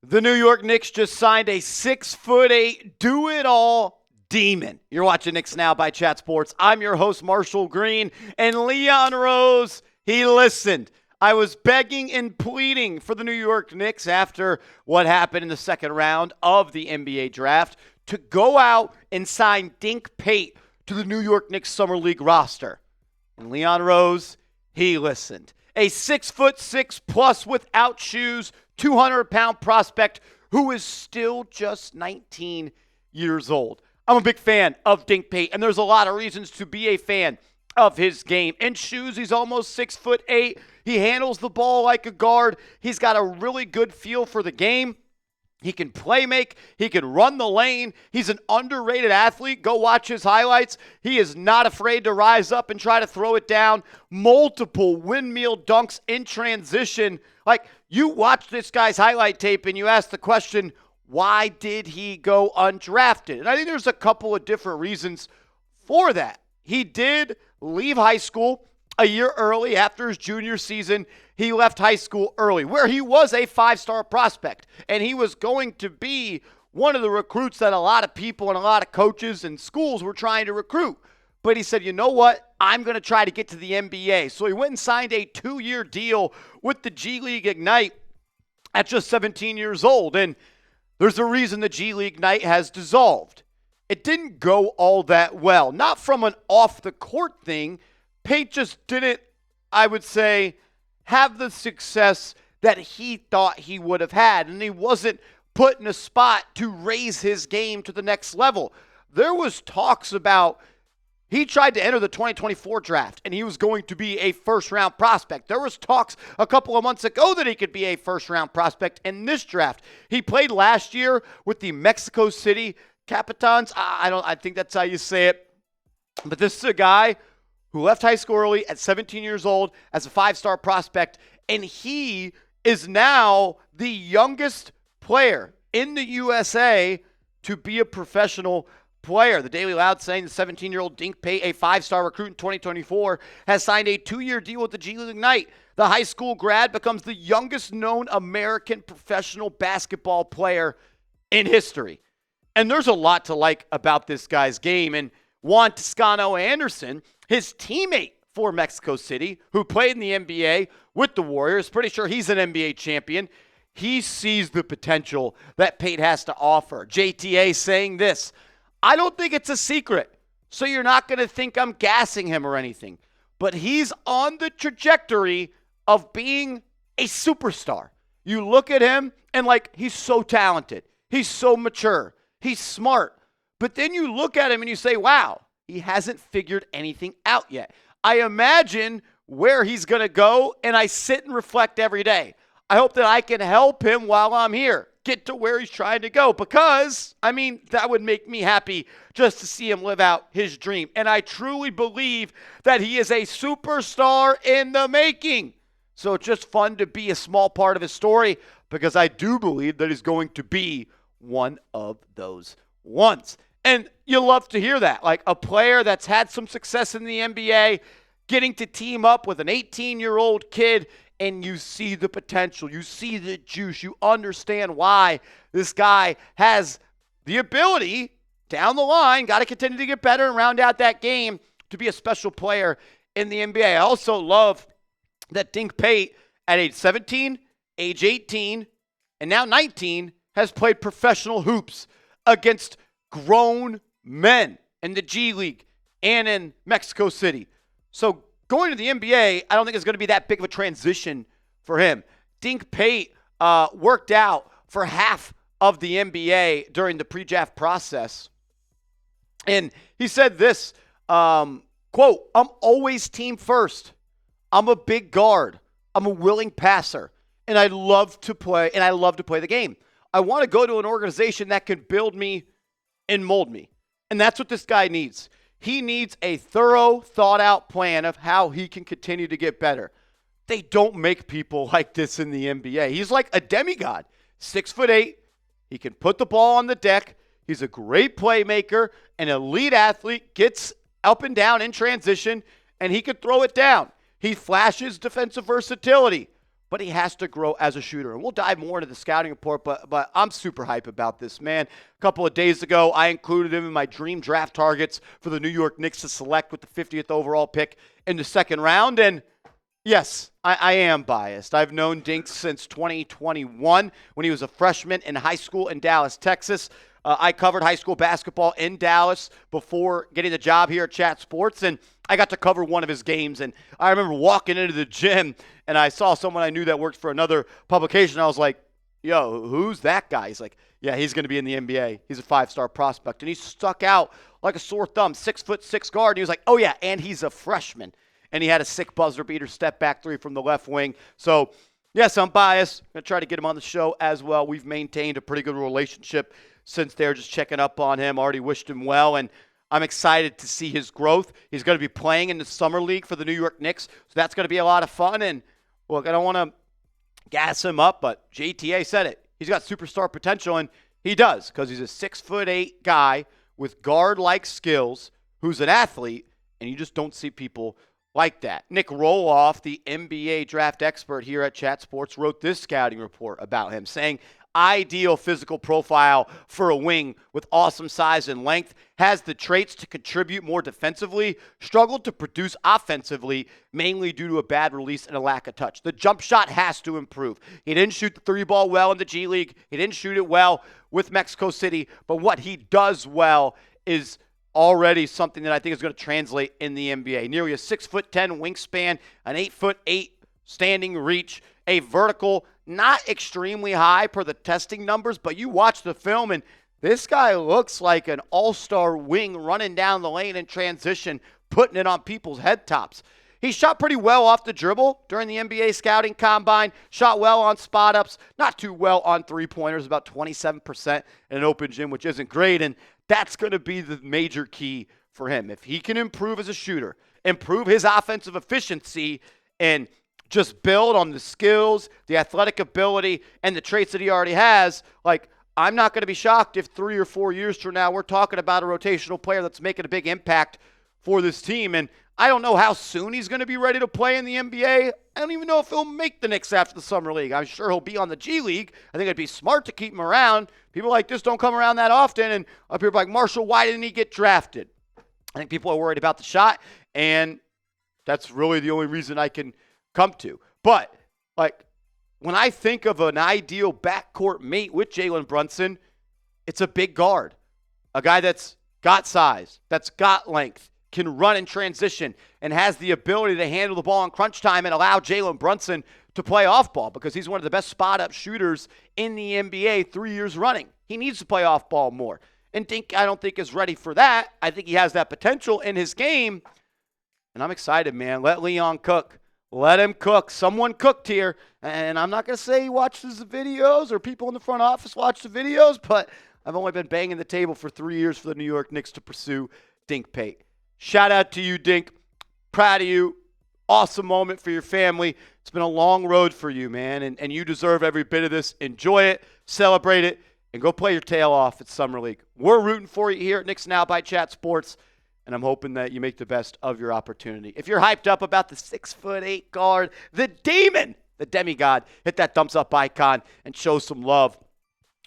The New York Knicks just signed a 6'8" do-it-all demon. You're watching Knicks Now by Chat Sports. I'm your host, Marshall Green, and Leon Rose, he listened. I was begging and pleading for the New York Knicks after what happened in the second round of the NBA draft to go out and sign Dink Pate to the New York Knicks Summer League roster. And Leon Rose, he listened. A 6'6" plus without shoes, 200-pound prospect who is still just 19 years old. I'm a big fan of Dink Pate, and there's a lot of reasons to be a fan of his game. In shoes, he's almost 6'8". He handles the ball like a guard. He's got a really good feel for the game. He can play make. He can run the lane. He's an underrated athlete. Go watch his highlights. He is not afraid to rise up and try to throw it down. Multiple windmill dunks in transition. Like, you watch this guy's highlight tape and you ask the question, why did he go undrafted? And I think there's a couple of different reasons for that. He did leave high school a year early after his junior season. He left high school early, where he was a five-star prospect, and he was going to be one of the recruits that a lot of people and a lot of coaches and schools were trying to recruit. But he said, you know what? I'm going to try to get to the NBA. So he went and signed a 2-year deal with the G League Ignite at just 17 years old. And there's a reason the G League Ignite has dissolved. It didn't go all that well. Not from an off-the-court thing. Pate just didn't, I would say, have the success that he thought he would have had. And he wasn't put in a spot to raise his game to the next level. There was talks about he tried to enter the 2024 draft, and he was going to be a first-round prospect. There was talks a couple of months ago that he could be a first-round prospect in this draft. He played last year with the Mexico City Capitanes. I think that's how you say it. But this is a guy who left high school early at 17 years old as a five-star prospect, and he is now the youngest player in the USA to be a professional player. The Daily Loud saying the 17-year-old Dink Pate, a five-star recruit in 2024, has signed a 2-year deal with the G League Ignite. The high school grad becomes the youngest known American professional basketball player in history. And there's a lot to like about this guy's game. And Juan Toscano Anderson, his teammate for Mexico City, who played in the NBA with the Warriors, pretty sure he's an NBA champion. He sees the potential that Pate has to offer. JTA saying this, I don't think it's a secret, so you're not going to think I'm gassing him or anything, but he's on the trajectory of being a superstar. You look at him and he's so talented. He's so mature. He's smart. But then you look at him and you say, wow, he hasn't figured anything out yet. I imagine where he's going to go, and I sit and reflect every day. I hope that I can help him while I'm here get to where he's trying to go, because, that would make me happy just to see him live out his dream. And I truly believe that he is a superstar in the making. So it's just fun to be a small part of his story, because I do believe that he's going to be one of those ones. And you love to hear that. Like a player that's had some success in the NBA, getting to team up with an 18-year-old kid, and you see the potential. You see the juice. You understand why this guy has the ability down the line, got to continue to get better and round out that game to be a special player in the NBA. I also love that Dink Pate at age 17, age 18, and now 19 has played professional hoops against grown men in the G League and in Mexico City. So going to the NBA, I don't think it's going to be that big of a transition for him. Dink Pate worked out for half of the NBA during the pre-draft process. And he said this, quote, I'm always team first. I'm a big guard. I'm a willing passer. And I love to play the game. I want to go to an organization that can build me and mold me. And that's what this guy needs. He needs a thorough, thought-out plan of how he can continue to get better. They don't make people like this in the NBA. He's like a demigod. 6'8". He can put the ball on the deck. He's a great playmaker, an elite athlete, gets up and down in transition, and he can throw it down. He flashes defensive versatility. but he has to grow as a shooter. And we'll dive more into the scouting report, but I'm super hype about this, man. A couple of days ago, I included him in my dream draft targets for the New York Knicks to select with the 50th overall pick in the second round. And yes, I am biased. I've known Dink since 2021 when he was a freshman in high school in Dallas, Texas. I covered high school basketball in Dallas before getting the job here at Chat Sports, and I got to cover one of his games. And I remember walking into the gym, and I saw someone I knew that worked for another publication. I was like, yo, who's that guy? He's like, yeah, he's going to be in the NBA. He's a 5-star prospect. And he stuck out like a sore thumb, 6'6" guard. And he was like, oh, yeah, and he's a freshman. And he had a sick buzzer beater step back three from the left wing. So, yes, I'm biased. I'm going to try to get him on the show as well. We've maintained a pretty good relationship since they're just checking up on him. Already wished him well, and I'm excited to see his growth. He's going to be playing in the Summer League for the New York Knicks, so that's going to be a lot of fun. And, look, I don't want to gas him up, but JTA said it. He's got superstar potential, and he does, because he's a 6'8" guy with guard-like skills who's an athlete, and you just don't see people like that. Nick Roloff, the NBA draft expert here at Chat Sports, wrote this scouting report about him, saying, ideal physical profile for a wing with awesome size and length, has the traits to contribute more defensively, struggled to produce offensively, mainly due to a bad release and a lack of touch. The jump shot has to improve. He didn't shoot the three ball well in the G League. He didn't shoot it well with Mexico City, but what he does well is already something that I think is going to translate in the NBA. Nearly a 6'10" wingspan, an 8'8" standing reach, a vertical not extremely high per the testing numbers, but you watch the film and this guy looks like an all-star wing running down the lane in transition, putting it on people's head tops. He shot pretty well off the dribble during the NBA scouting combine, shot well on spot-ups, not too well on three-pointers, about 27% in an open gym, which isn't great, and that's going to be the major key for him. If he can improve as a shooter, improve his offensive efficiency, and just build on the skills, the athletic ability, and the traits that he already has, like, I'm not going to be shocked if 3 or 4 years from now we're talking about a rotational player that's making a big impact for this team. And I don't know how soon he's going to be ready to play in the NBA. I don't even know if he'll make the Knicks after the Summer League. I'm sure he'll be on the G League. I think it'd be smart to keep him around. People like this don't come around that often. And up here like, Marshall, why didn't he get drafted? I think people are worried about the shot, and that's really the only reason I can come to. But, like, when I think of an ideal backcourt mate with Jalen Brunson, it's a big guard, a guy that's got size, that's got length, can run in transition, and has the ability to handle the ball in crunch time and allow Jalen Brunson to play off ball because he's one of the best spot-up shooters in the NBA 3 years running. He needs to play off ball more. And Dink, I don't think, is ready for that. I think he has that potential in his game. And I'm excited, man. Let Leon cook. Let him cook. Someone cooked here. And I'm not going to say he watches the videos or people in the front office watch the videos, but I've only been banging the table for 3 years for the New York Knicks to pursue Dink Pate. Shout out to you, Dink. Proud of you. Awesome moment for your family. It's been a long road for you, man, and you deserve every bit of this. Enjoy it, celebrate it, and go play your tail off at Summer League. We're rooting for you here at Knicks Now by Chat Sports, and I'm hoping that you make the best of your opportunity. If you're hyped up about the 6'8" guard, the demon, the demigod, hit that thumbs up icon and show some love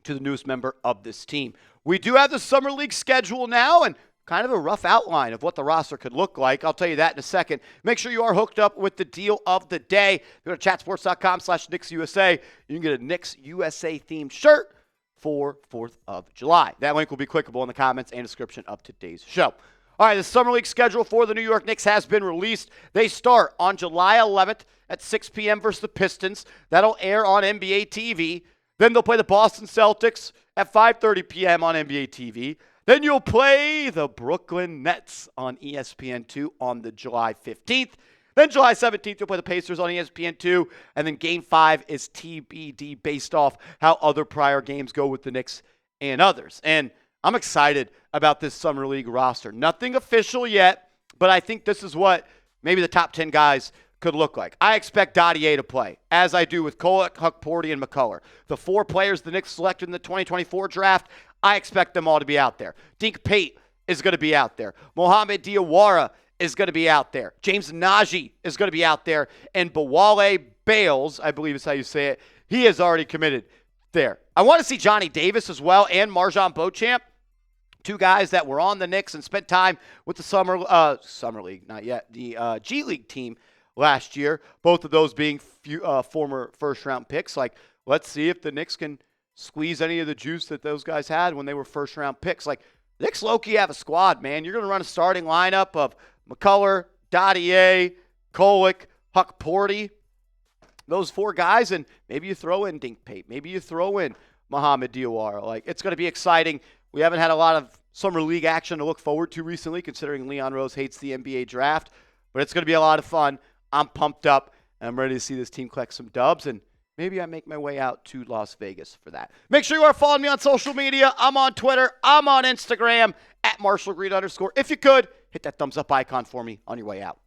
to the newest member of this team. We do have the Summer League schedule now, and kind of a rough outline of what the roster could look like. I'll tell you that in a second. Make sure you are hooked up with the deal of the day. Go to chatsports.com/KnicksUSA. You can get a Knicks USA themed shirt for 4th of July. That link will be clickable in the comments and description of today's show. All right, the Summer League schedule for the New York Knicks has been released. They start on July 11th at 6 p.m. versus the Pistons. That'll air on NBA TV. Then they'll play the Boston Celtics at 5:30 p.m. on NBA TV. Then you'll play the Brooklyn Nets on ESPN2 on the July 15th. Then July 17th, you'll play the Pacers on ESPN2. And then Game 5 is TBD based off how other prior games go with the Knicks and others. And I'm excited about this Summer League roster. Nothing official yet, but I think this is what maybe the top 10 guys could look like. I expect Dottier to play, as I do with Kolek, Huckporty, and McCullough. The 4 players the Knicks selected in the 2024 draft, I expect them all to be out there. Dink Pate is going to be out there. Mohamed Diawara is going to be out there. James Najee is going to be out there. And Bawale Bales, I believe is how you say it, he has already committed there. I want to see Johnny Davis as well and Marjon Beauchamp, two guys that were on the Knicks and spent time with the Summer League, not yet, the G League team last year, both of those being former first-round picks. Like, let's see if the Knicks can squeeze any of the juice that those guys had when they were first-round picks. Like, Knicks low-key have a squad, man. You're going to run a starting lineup of McCullough, Dottier, Kolek, Huck Porty, those four guys, and maybe you throw in Dink Pate. Maybe you throw in Mohamed Diawara. Like, it's going to be exciting. We haven't had a lot of Summer League action to look forward to recently, considering Leon Rose hates the NBA draft. But it's going to be a lot of fun. I'm pumped up, and I'm ready to see this team collect some dubs, and maybe I make my way out to Las Vegas for that. Make sure you are following me on social media. I'm on Twitter. I'm on Instagram, @MarshallGreen_. If you could, hit that thumbs up icon for me on your way out.